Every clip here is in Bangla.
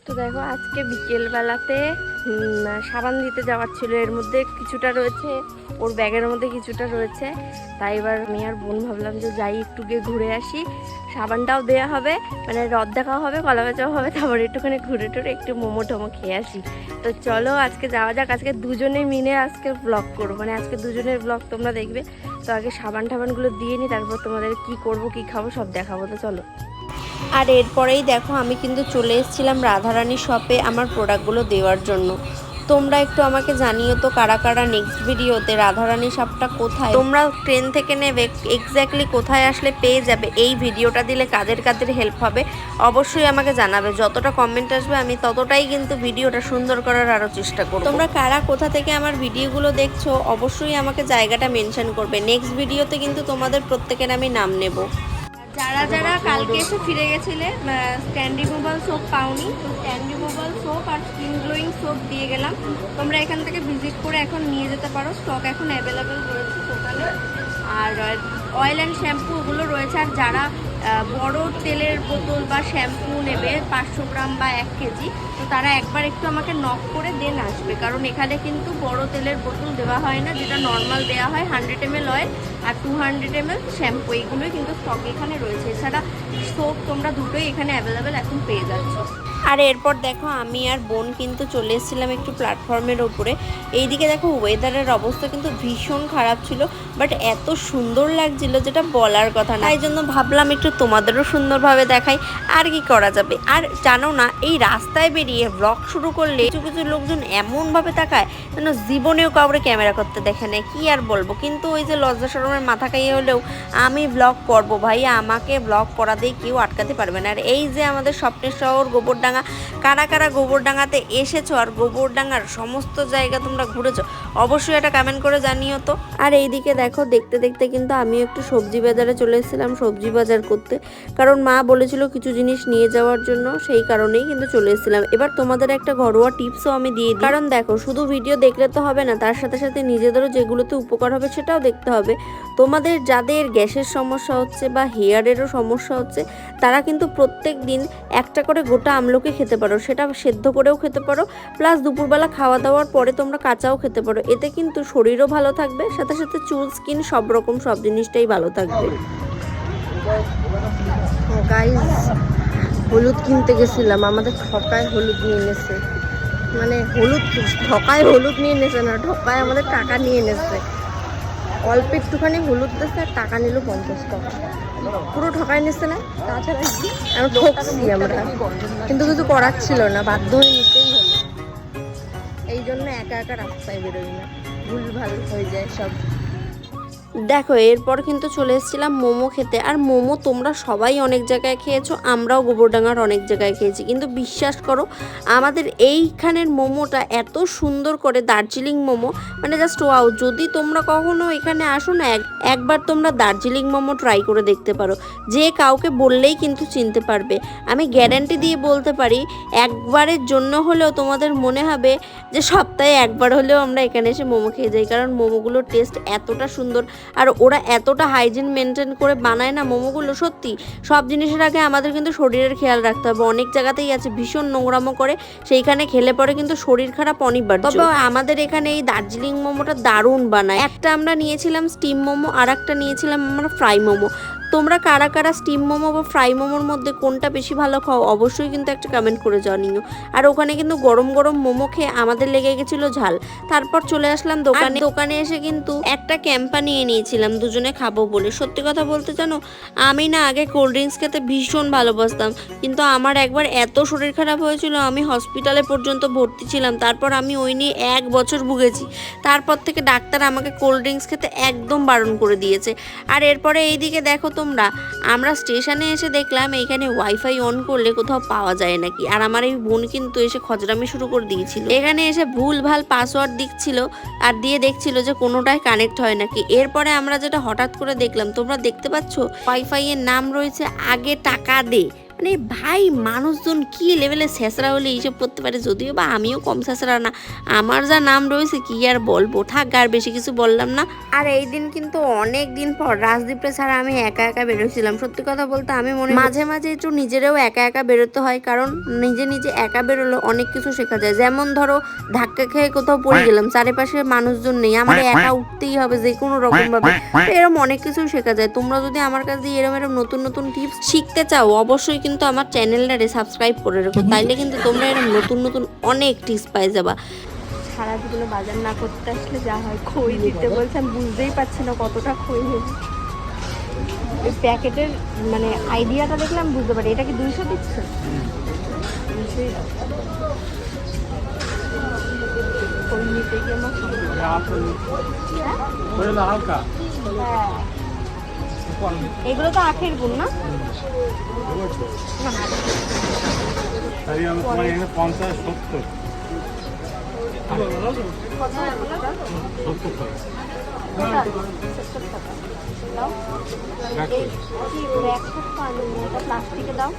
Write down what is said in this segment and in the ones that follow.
তো দেখো আজকে বিকেলবেলাতে সাবান দিতে যাওয়ার ছিল, এর মধ্যে কিছুটা রয়েছে, ওর ব্যাগের মধ্যে কিছুটা রয়েছে। তাই এবার আমি আর বোন ভাবলাম যে যাই একটু গিয়ে ঘুরে আসি, সাবানটাও দেওয়া হবে, মানে রদ দেখাও হবে, কলা বেচাও হবে, তারপর একটুখানি ঘুরে টুরে একটু মোমো টোমো খেয়ে আসি। তো চলো আজকে যাওয়া যাক। আজকে দুজনে মিলে আজকে ব্লগ করবো, মানে আজকে দুজনের ব্লগ তোমরা দেখবে। তো আগে সাবান টাবানগুলো দিয়ে নিই, তারপর তোমাদের কি করব কি খাবো সব দেখাবো। তো চলো। আর এরপরেই দেখো আমি কিন্তু চলে এসেছিলাম রাধারানী শপে আমার প্রোডাক্টগুলো দেওয়ার জন্য। তোমরা একটু আমাকে জানিও তো কারা কারা নেক্সট ভিডিওতে রাধারানী শপটা কোথায়, তোমরা ট্রেন থেকে নেবে এক্স্যাক্টলি কোথায় আসলে পেয়ে যাবে, এই ভিডিওটা দিলে কাদের কাদের হেল্প হবে অবশ্যই আমাকে জানাবে। যতটা কমেন্ট আসবে আমি ততটাই কিন্তু ভিডিওটা সুন্দর করার আরও চেষ্টা করব। তোমরা কারা কোথা থেকে আমার ভিডিওগুলো দেখছো অবশ্যই আমাকে জায়গাটা মেনশন করবে। নেক্সট ভিডিওতে কিন্তু তোমাদের প্রত্যেকের আমি নাম নেব। যারা যারা কালকে এসে ফিরে গেছিলে স্ট্যান্ড রিমুভাল সোপ পাওনি, তো স্ট্যান্ড রিমুভাল সোপ আর স্কিন গ্লোয়িং সোপ দিয়ে গেলাম। তোমরা এখান থেকে ভিজিট করে এখন নিয়ে যেতে পারো, স্টক এখন অ্যাভেলেবেল রয়েছে দোকানে। আর অয়েল অ্যান্ড শ্যাম্পু ওগুলো রয়েছে। আর যারা বড় তেলের বোতল বা শ্যাম্পু নেবে 500 গ্রাম বা 1 কেজি, তো তারা একবার একটু আমাকে নক করে দেন আসবে, কারণ এখানে কিন্তু বড় তেলের বোতল দেওয়া হয় না, যেটা নর্মাল দেওয়া হয় 100 ml অয়েল আর 200 ml শ্যাম্পু, এইগুলোই কিন্তু স্টক এখানে রয়েছে। এছাড়া সোপ তোমরা দুটোই এখানে অ্যাভেলেবেল এখন পেয়ে যাচ্ছ। আর এরপর দেখো আমি আর বোন কিন্তু চলে এসেছিলাম একটু প্ল্যাটফর্মের ওপরে। এইদিকে দেখো ওয়েদারের অবস্থা কিন্তু ভীষণ খারাপ ছিল, বাট এত সুন্দর লাগছিল যেটা বলার কথা না। তাই জন্য ভাবলাম একটু তোমাদেরও সুন্দরভাবে দেখাই, আর কি করা যাবে। আর জানো না, এই রাস্তায় বেরিয়ে ব্লগ শুরু করলে কিছু কিছু লোকজন এমনভাবে তাকায় যেন জীবনেও কাউরে ক্যামেরা করতে দেখে নেয়, কি আর বলবো। কিন্তু ওই যে লজ্জা শরমের মাথা খাইয়ে হলেও আমি ব্লগ করব ভাই, আমাকে ব্লগ করা দিয়ে কেউ আটকাতে পারবে না। আর এই যে আমাদের স্বপ্নের শহর গোবরডাঙ্গা, কারা কারা গোবরডাঙ্গাতে এসেছো আর গোবরডাঙ্গার সমস্ত জায়গা তোমরা ঘুরেছো অবশ্যই এটা কমেন্ট করে জানিও তো। আর এইদিকে দেখো দেখতে দেখতে কিন্তু আমি একটু সবজি বাজারে চলে এসেছিলাম সবজি বাজার করতে, কারণ মা বলেছিল কিছু জিনিস নিয়ে যাওয়ার জন্য, সেই কারণেই কিন্তু চলে এসেছিলাম। এবার তোমাদের একটা ঘরোয়া টিপসও আমি দিয়ে দিই, কারণ দেখো শুধু ভিডিও দেখলে তো হবে না, তার সাথে সাথে নিজেদেরও যেগুলোতে উপকার হবে সেটাও দেখতে হবে। তোমাদের যাদের গ্যাসের সমস্যা হচ্ছে বা হেয়ারেরও সমস্যা হচ্ছে, তারা কিন্তু প্রত্যেক দিন একটা করে গোটা আমলকি খেতে পারো, সেটা সেদ্ধ করেও খেতে পারো, প্লাস দুপুরবেলা খাওয়া দাওয়ার পরে তোমরা কাঁচাও খেতে পারো। এতে কিন্তু শরীরও ভালো থাকবে, সাথে সাথে চুল স্কিন সব রকম সব জিনিসটাই ভালো থাকবে। গাইস, হলুদ কিনতে গেছিলাম, আমাদের ঠকায় হলুদ নিয়ে এনেছে, মানে হলুদ নিয়ে এনেছে না, ঠকায় আমাদের টাকা নিয়ে এনেছে। অল্প একটুখানি হলুদ দিচ্ছে আর টাকা নিল 50 টাকা, পুরো ঠকাই নিচ্ছে না। তাছাড়া আমি ঠকছি আমরা, কিন্তু কিছু করার ছিল না, বাধ্য হয়ে নিতেই হলো। এই জন্য একা একা রাস্তায় বেরোই না, ভুলভাল হয়ে যায় সব। দেখো এরপর কিন্তু চলে এসেছিলাম মোমো খেতে। আর মোমো তোমরা সবাই অনেক জায়গায় খেয়েছো, আমরাও গোবরডাঙ্গার অনেক জায়গায় খেয়েছি, কিন্তু বিশ্বাস করো আমাদের এইখানের মোমোটা এত সুন্দর করে, দার্জিলিং মোমো মানে জাস্ট ওয়াও। যদি তোমরা কখনো এখানে আসো না, একবার তোমরা দার্জিলিং মোমো ট্রাই করে দেখতে পারো, যে কাউকে বললেই কিন্তু চিনতে পারবে। আমি গ্যারান্টি দিয়ে বলতে পারি একবারের জন্য হলেও তোমাদের মনে হবে যে সপ্তাহে একবার হলেও আমরা এখানে এসে মোমো খেয়ে যাই, কারণ মোমোগুলোর টেস্ট এতটা সুন্দর আর ওরা এতটা হাইজিন মেনটেন করে বানায় না মোমোগুলো। সত্যি সব জিনিসের আগে আমাদের কিন্তু শরীরের খেয়াল রাখতে হবে। অনেক জায়গাতেই আছে ভীষণ নোংরামো করে, সেইখানে খেলে পরে কিন্তু শরীর খারাপ অনিবার্য। তবে আমাদের এখানে এই দার্জিলিং মোমোটা দারুণ বানায়। একটা আমরা নিয়েছিলাম স্টিম মোমো, আর একটা নিয়েছিলাম আমরা ফ্রাই মোমো। তোমরা কারা কারা স্টিম মোমো বা ফ্রাই মোমোর মধ্যে কোনটা বেশি ভালো খাও অবশ্যই কিন্তু একটা কমেন্ট করে জানিও। আর ওখানে কিন্তু গরম গরম মোমো খেয়ে আমাদের লেগে গেছিলো ঝাল। তারপর চলে আসলাম দোকানে এসে কিন্তু একটা ক্যাম্পা নিয়ে নিয়েছিলাম দুজনে খাবো বলে। সত্যি কথা বলতে জানো, আমি না আগে কোল্ড ড্রিঙ্কস খেতে ভীষণ ভালোবাসতাম, কিন্তু আমার একবার এত শরীর খারাপ হয়েছিল আমি হসপিটালে পর্যন্ত ভর্তি ছিলাম। তারপর আমি ওই নিয়ে 1 বছর ভুগেছি। তারপর থেকে ডাক্তার আমাকে কোল্ড ড্রিঙ্কস খেতে একদম বারণ করে দিয়েছে। আর এরপরে এইদিকে দেখো তোমরা, আমরা স্টেশনে এসে দেখলাম এইখানে ওয়াইফাই অন করলে কোথাও পাওয়া যায় নাকি। আর আমার এই বোন কিন্তু এসে খজরামি শুরু করে দিয়েছিল, এখানে এসে ভুলভাল পাসওয়ার্ড দিচ্ছিল আর দিয়ে দেখছিল যে কোনোটাই কানেক্ট হয় নাকি। এরপরে আমরা যেটা হঠাৎ করে দেখলাম, তোমরা দেখতে পাচ্ছ ওয়াইফাই এর নাম রয়েছে আগে টাকা দে, মানে ভাই মানুষজন কি লেভেলে ছেঁচড়া হলে এইসব করতে পারে, যদিও বা আমিও কম ছেঁচড়া না, আমার যা নাম রয়েছে কি আর বলবো, থাক আর বেশি কিছু বললাম না। আর এই দিন কিন্তু অনেক দিন পর রাজদীপে ছাড়া আমি একা একা বেরোছিলাম। সত্যি কথা বলতে আমি মাঝে মাঝে একটু নিজেরাও একা একা বেরোতে হয়, কারণ নিজে নিজে একা বেরোলে অনেক কিছু শেখা যায়। যেমন ধরো ধাক্কা খেয়ে কোথাও পড়ে গেলাম, চারিপাশে মানুষজন নেই, আমার একা উঠতেই হবে যে কোনো রকম ভাবে, এরকম অনেক কিছু শেখা যায়। তোমরা যদি আমার কাছে এরকম এরকম নতুন নতুন টিপস শিখতে চাও অবশ্যই কিন্তু আমার চ্যানেলটারে সাবস্ক্রাইব করে রাখো, তাইলে কিন্তু তোমরা এরকম নতুন নতুন অনেক টিপস পাই যাবা। সারা জীবনে বাজার না করতে আসলে যা হয়, খই দিতে বলছে, আমি বুঝতেই পারছি না কতটা খই নেব। ওই প্যাকেটের মানে আইডিয়াটা দেখলে আমি বুঝতে পারি। এটা কি 200 দিচ্ছে? 200-ই দাও। খই নিতে গিয়ে আমার হ্যাঁ, এগুলো তো আখের গুণ না? প্লাস্টিকে দাও।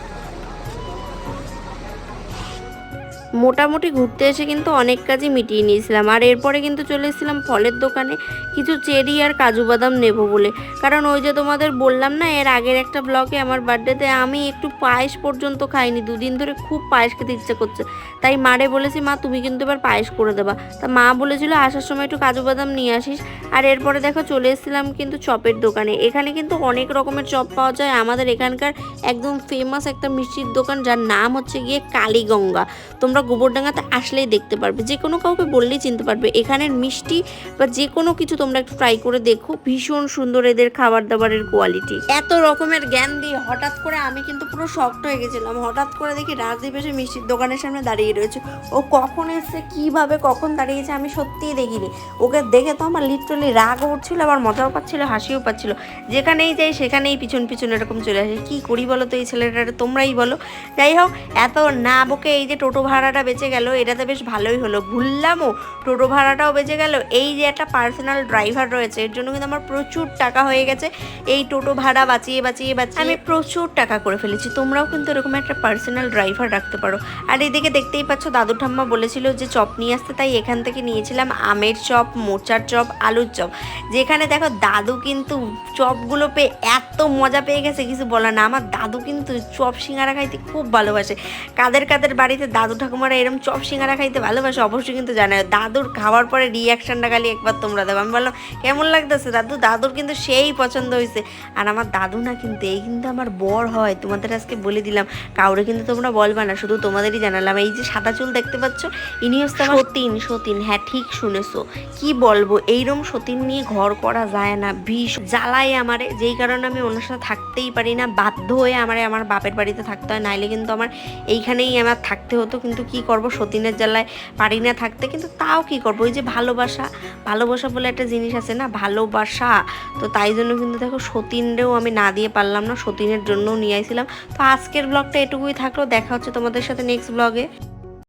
মোটামুটি ঘুরতে এসে কিন্তু অনেক কাজই মিটিয়ে নিয়েছিলাম। আর এরপরে কিন্তু চলে এসেছিলাম ফলের দোকানে কিছু চেরি আর কাজু বাদাম নেবো বলে। কারণ ওই যে তোমাদের বললাম না এর আগের একটা ব্লগে আমার বার্থডেতে আমি একটু পায়েস পর্যন্ত খাইনি, দুদিন ধরে খুব পায়েস খেতে ইচ্ছে করছে। তাই মারে বলেছি, মা তুমি কিন্তু এবার পায়েস করে দেবা। তা মা বলেছিল আসার সময় একটু কাজু বাদাম নিয়ে আসিস। আর এরপরে দেখো চলে এসেছিলাম কিন্তু চপের দোকানে। এখানে কিন্তু অনেক রকমের চপ পাওয়া যায়। আমাদের এখানকার একদম ফেমাস একটা মিষ্টির দোকান, যার নাম হচ্ছে গিয়ে কালীগঙ্গা। তোমরা গোবরডাঙ্গাতে আসলেই দেখতে পারবে, যে কোনো কাউকে বললেই চিনতে পারবে। এখানের মিষ্টি বা যে কোনো কিছু তোমরা একটু ট্রাই করে দেখো, ভীষণ সুন্দর এদের খাবার দাবারের কোয়ালিটি। এত রকমের জ্ঞান দিয়ে হঠাৎ করে আমি কিন্তু পুরো শকড হয়ে গেছিলাম। হঠাৎ করে দেখি রাজদীপ এসে মিষ্টির দোকানের সামনে দাঁড়িয়ে রয়েছে। ও কখন এসছে, কিভাবে কখন দাঁড়িয়েছে আমি সত্যিই দেখিনি। ওকে দেখে তো আমার লিটারালি রাগও উঠছিল, আবার মজাও পাচ্ছিল, হাসিও পাচ্ছিল। যেখানেই যাই সেখানেই পিছন পিছন এরকম চলে আসে। কি করি বলো তো এই ছেলেটারে, তোমরাই বলো। যাই হোক, এত না বকে এই যে টোটো ভাড়াটা বেঁচে গেল, এটাতে বেশ ভালোই হলো। ঘুরলামও, টোটো ভাড়াটাও বেঁচে গেল। এই যে একটা পার্সোনাল ড্রাইভার রয়েছে, এর জন্য কিন্তু আমার প্রচুর টাকা হয়ে গেছে। এই টোটো ভাড়া বাঁচিয়ে বাঁচিয়ে বাঁচিয়ে আমি প্রচুর টাকা করে ফেলেছি। তোমরাও কিন্তু এরকম একটা পার্সোনাল ড্রাইভার রাখতে পারো। আর এদিকে দেখতেই পাচ্ছ দাদু ঠাম্মা বলেছিল যে চপ নিয়ে আসতে, তাই এখান থেকে নিয়েছিলাম আমের চপ, মোচার চপ, আলুর চপ। যেখানে দেখো দাদু কিন্তু চপগুলো পেয়ে এত মজা পেয়ে গেছে কিছু বলার না। আমার দাদু কিন্তু চপ সিঙ্গারা খাইতে খুব ভালোবাসে। কাদের কাদের বাড়িতে দাদু ঠাকুমারা এরকম চপ সিঙ্গারা খাইতে ভালোবাসে অবশ্যই কিন্তু জানায়। দাদুর খাওয়ার পরে রিয়াকশানটা খালি একবার তোমরা দেবো। আমি বললাম কেমন লাগতেছে দাদু, দাদুর কিন্তু সেই পছন্দ হয়েছে। আর আমার দাদু না কিন্তু এই কিন্তু আমার বর হয়, তোমাদের আজকে বলে দিলাম। কাউরে কিন্তু তোমরা বলবা না, শুধু তোমাদেরই জানালাম। এই যে সাদা চুল দেখতে পাচ্ছ, ইনি হচ্ছে সতীন। সতীন, হ্যাঁ ঠিক শুনেছো। কি বলবো, এইরকম সতীন নিয়ে ঘর করা যায় না, ভীষণ জ্বালায় আমারে। যেই কারণে আমি ওনার সাথে থাকতেই পারি না, বাধ্য হয়ে আমার বাপের বাড়িতে থাকতে হয়, নাইলে কিন্তু আমার এইখানেই আমার থাকতে হতো। কিন্তু কি করব, সতীনের জ্বালায় পারি না থাকতে। কিন্তু তাও কি করবো, ওই যে ভালোবাসা, ভালোবাসা বলে একটা জিনিস আছে না, ভালোবাসা। তো তাই জন্য কিন্তু দেখো সতীনরেও আমি না দিয়ে পারলাম না, সতীনের জন্যও নিয়ে আইছিলাম। তো আজকের ব্লগটা এটুকুই থাকলো, দেখা হচ্ছে তোমাদের সাথে নেক্সট ব্লগে।